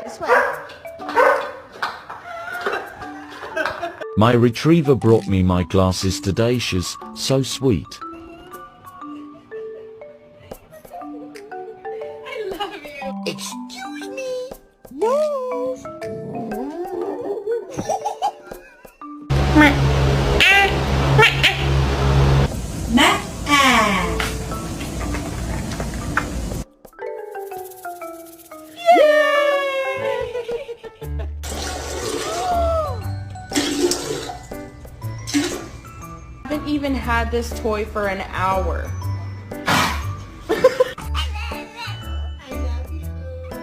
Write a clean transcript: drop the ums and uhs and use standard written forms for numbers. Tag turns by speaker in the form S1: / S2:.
S1: This way.
S2: My retriever brought me my glasses today. She's so sweet.
S1: I love you.
S3: Excuse me. No.
S1: I haven't even had this toy for an hour.